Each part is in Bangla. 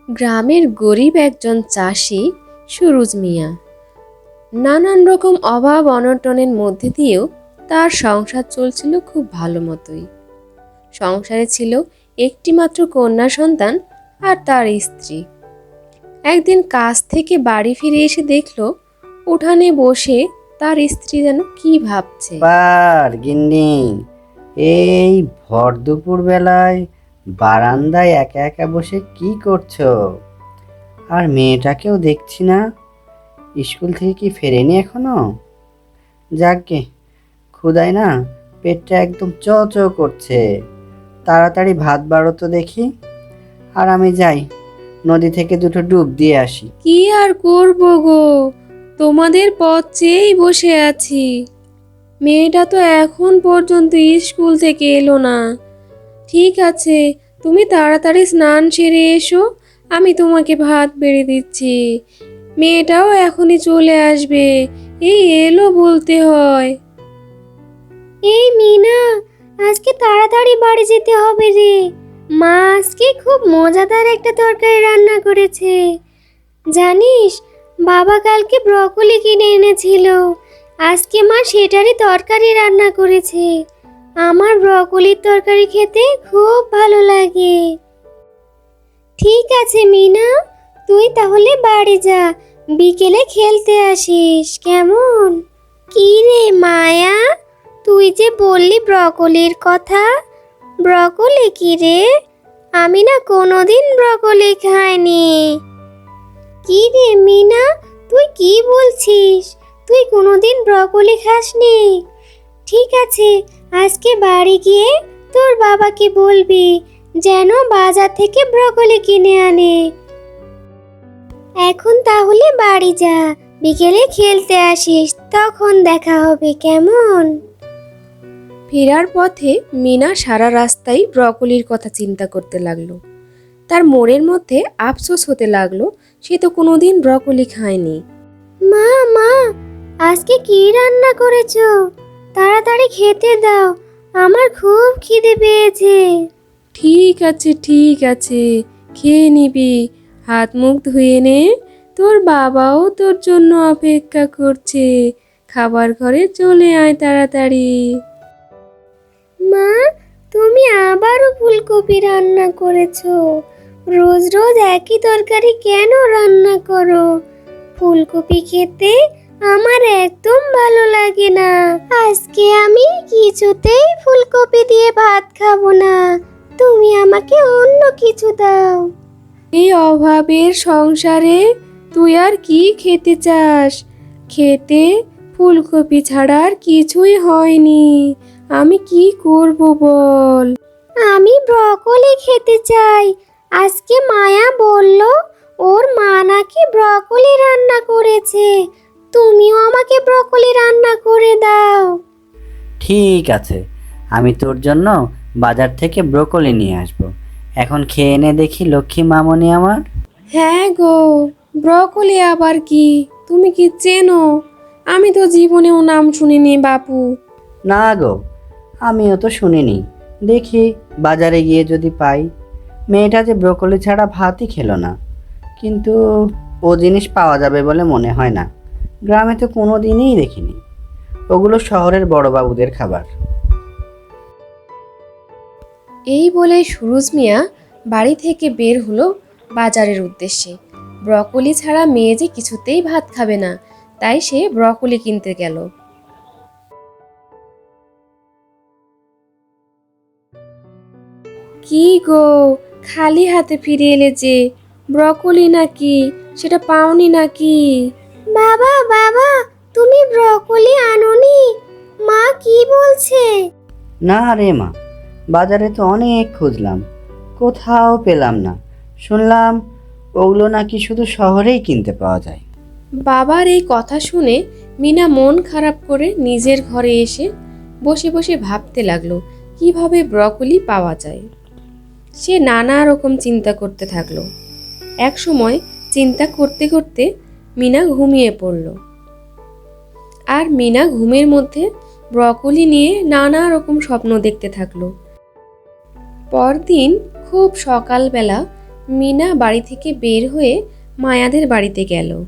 গ্রামের গরিব একজন চাষি সুরুজ মিয়া নানান রকম অভাব অনটনের মধ্যে দিয়েও তার সংসার চলছিল খুব ভালো মতোই। সংসারে ছিল একটিমাত্র কন্যা সন্তান আর তার স্ত্রী। একদিন কাজ থেকে বাড়ি ফিরে এসে দেখলো উঠানে বসে তার স্ত্রী যেন কি ভাবছে। গিন্নি, এই ভর দুপুর বেলায় বারান্দায় একা একা বসে কি করছো? আর মেয়েটাকেও দেখছি না, স্কুল থেকে কি ফেরেনি এখনো? যাকগে, ক্ষুধায় না পেটটা একদম চ চ করছে। তাড়াতাড়ি ভাত বাড়ো তো দেখি, আর আমি যাই নদী থেকে দুটো ডুব দিয়ে আসি। কি আর করবো গো, তোমাদের পথ চেয়েই বসে আছি। মেয়েটা তো এখন পর্যন্ত স্কুল থেকে এলো না। ঠিক আছে, তুমি তাড়াতাড়ি স্নান সেরে এসো, আমি তোমাকে ভাত বেড়ে দিচ্ছি। মেয়েটাও এখনই চলে আসবে, এই এলো বলতে হয়। এই মিনা, আজকে তাড়াতাড়ি বাড়ি যেতে হবে রে। মা আজকে খুব মজাদার একটা তরকারি রান্না করেছে। জানিস, বাবা কালকে ব্রকলি কিনে এনেছিল। আজকে মা সেটারই তরকারি রান্না করেছে। আমার ব্রকলির তরকারি খেতে খুব ভালো লাগে। ঠিক আছে মিনা, তুই তাহলে বাড়ি যা, বিকেলে খেলতে আসিস কেমন? কি রে মায়া, তুই যে বললি ব্রকলির কথা, ব্রকলি কি রে? আমি না কোনোদিন ব্রকলি খাইনি। কি রে মিনা, তুই কি বলছিস? তুই কোনোদিন ব্রকলি খাসনি? ঠিক আছে, আজকে বাড়ি গিয়ে তোর বাবাকে বলবি যেন বাজার থেকে ব্রকলি কিনে আনে। এখন তাহলে বাড়ি যা, বিকেলে খেলতে আসিস, তখন দেখা হবে কেমন? ফেরার পথে মিনা সারা রাস্তায় ব্রকলির কথা চিন্তা করতে লাগলো। তার মনের মধ্যে আফসোস হতে লাগলো, সে তো কোনোদিন ব্রকলি খায়নি। মা মা, আজকে কি রান্না করেছো? তাড়াতাড়ি খেতে দাও, আমার খুব খিদে পেয়েছে। ঠিক আছে ঠিক আছে, খেয়ে নিবি, হাত মুখ ধুয়ে নে, তোর বাবাও তোর জন্য অপেক্ষা করছে। খাবার ঘরে চলে আয় তাড়াতাড়ি। মা, তুমি আবারও ফুলকপি রান্না করেছো। রোজ রোজ একই তরকারি কেন রান্না করো? ফুলকপি খেতে আমার একদম ভালো লাগে না। আজকে আমি কিছুতেই ফুলকপি দিয়ে ভাত খাবো না। তুমি আমাকে অন্য কিছু দাও। এই অভাবের সংসারে তুই আর কি খেতে চাস? খেতে ফুলকপি ছাড়া আর কিছুই হয়নি। আমি কি করব বল? আমি ব্রকলি খেতে চাই। আজকে মায়া বলল ওর মা নাকি ব্রকলি রান্না করেছে। তুমিও আমাকে ব্রকলি রান্না করে দাও। ঠিক আছে, আমি তোর জন্য বাজার থেকে ব্রোকলি নিয়ে আসবো। এখন খেয়ে নে দেখি লক্ষ্মী মামনি আমার। হ্যাঁ গো, ব্রকলি আবার কি? তুমি কি চেনো? আমি তো জীবনেও নাম শুনিনি বাপু। না গো, আমিও তো শুনিনি। দেখি বাজারে গিয়ে যদি পাই। মেয়েটা যে ব্রোকলি ছাড়া ভাতই খেলো না, কিন্তু ও জিনিস পাওয়া যাবে বলে মনে হয় না। গ্রামে তো কোনো দিনই দেখিনি। ওগুলো শহরের বড়বাবুদের খাবার। এই বলে সুরুজ মিয়া বাড়ি থেকে বের হলো বাজারের উদ্দেশ্যে। ব্রকলি ছাড়া মেয়ে যে কিছুতেই ভাত খাবে না, তাই সে ব্রকলি কিনতে গেল। কি গো, খালি হাতে ফিরে এলে যে? ব্রকলি নাকি, সেটা পাওনি নাকি? বাবা বাবা, তুমি ব্রকলি আনোনি? মা কি বলছে? না রে মা, বাজারে তো অনেক খুঁজলাম, কোথাও পেলাম না। শুনলাম ওগুলো নাকি শুধু শহরেই কিনতে পাওয়া যায়। বাবার এই কথা শুনে মিনা মন খারাপ করে নিজের ঘরে এসে বসে বসে ভাবতে লাগলো কিভাবে ব্রকলি পাওয়া যায়। সে নানা রকম চিন্তা করতে থাকলো। এক সময় চিন্তা করতে করতে মিনা ঘুমিয়ে পড়ল। আর মিনা ঘুমের মধ্যে ব্রকলি নিয়ে নানা রকম স্বপ্ন দেখতে থাকলো। পরদিন খুব সকালবেলা মিনা বাড়ি থেকে বের হয়ে মায়াদের বাড়িতে গেল।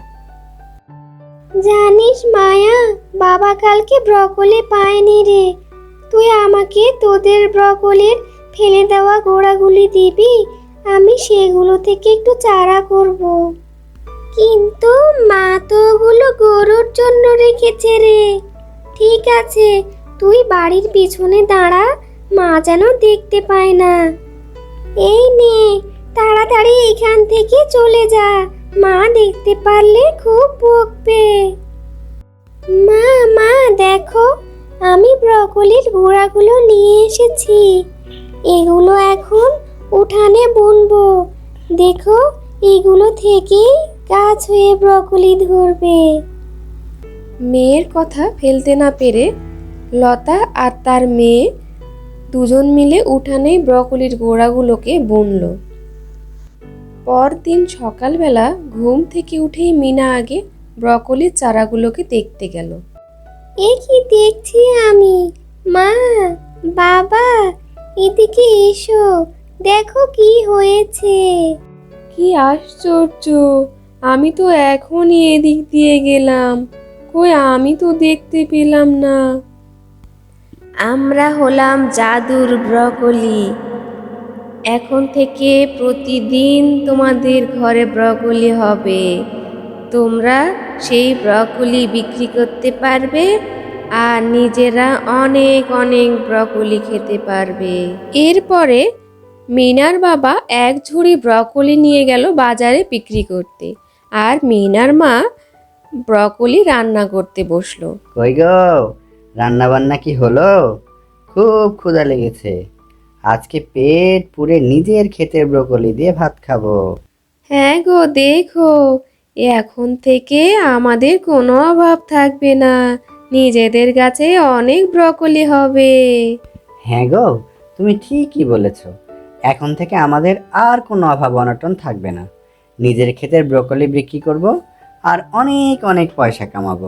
জানিস মায়া, বাবা কালকে ব্রকলি পায়নি রে। তুই আমাকে তোদের ব্রকলির ফেলে দেওয়া গোড়াগুলি দিবি, আমি সেগুলো থেকে একটু চারা করব। কিন্তু মা তো ওগুলো গরুর জন্য রেখেছে রে। ঠিক আছে, তুই বাড়ির পিছনে দাঁড়া, মা যেন দেখতে পায় না। এই নে, তাড়াতাড়ি এখান থেকে চলে যা, মা দেখতে পারলে খুব বকবে। মা মা দেখো, আমি ব্রকলির গোড়াগুলো নিয়ে এসেছি। এগুলো এখন উঠানে বুনবো। দেখো, এগুলো থেকেই গাছ হয়ে ব্রকলি ধরবে। মেয়ের কথা ফেলতে না পেরে লতা আর তার মেয়ে দুজন মিলে উঠানেই ব্রকলির গোড়াগুলোকে বুনল। পরদিন সকালবেলা ঘুম থেকে উঠেই মিনা আগে ব্রকলির চারাগুলোকে দেখতে গেল। এ কি দেখছি আমি? মা, বাবা, এদিকে এসো, দেখো কি হয়েছে। কি আশ্চর্য! আমি তো এখনই এদিক দিয়ে গেলাম, কই আমি তো দেখতে পেলাম না। আমরা হলাম জাদুর ব্রকলি। এখন থেকে প্রতিদিন তোমাদের ঘরে ব্রকলি হবে। তোমরা সেই ব্রকলি বিক্রি করতে পারবে আর নিজেরা অনেক অনেক ব্রকলি খেতে পারবে। এরপরে মিনার বাবা এক ঝুড়ি ব্রকলি নিয়ে গেল বাজারে বিক্রি করতে, আর মিনার মা ব্রকলি রান্না করতে বসলো। কই গো, রান্না বান্না কি হলো? খুব ক্ষুধা লেগেছে। আজকে পেট পুরে নিজের ক্ষেতের ব্রকলি দিয়ে ভাত খাবো। হ্যাঁ গো, দেখো, এখন থেকে আমাদের কোনো অভাব থাকবে না, নিজেদের গাছে অনেক ব্রকলি হবে। হ্যাঁ গো, তুমি ঠিকই বলেছ। এখন থেকে আমাদের আর কোনো অভাব অনটন থাকবে না। নিজের ক্ষেতের ব্রকলি বিক্রি করব আর অনেক অনেক পয়সা কামাবো।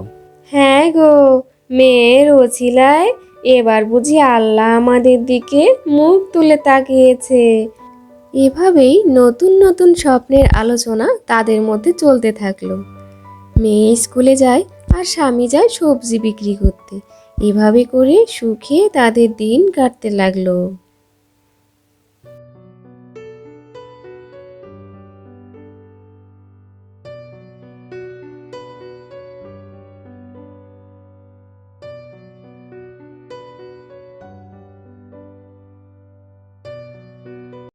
হ্যাঁ গো, মেয়ের ওছিলায় এবার বুঝি আল্লাহ আমাদের দিকে মুখ তুলে তাকিয়েছে। এভাবেই নতুন নতুন স্বপ্নের আলোচনা তাদের মধ্যে চলতে থাকলো। মেয়ে স্কুলে যায় আর স্বামী যায় সবজি বিক্রি করতে। এভাবে করে সুখে তাদের দিন কাটতে লাগলো।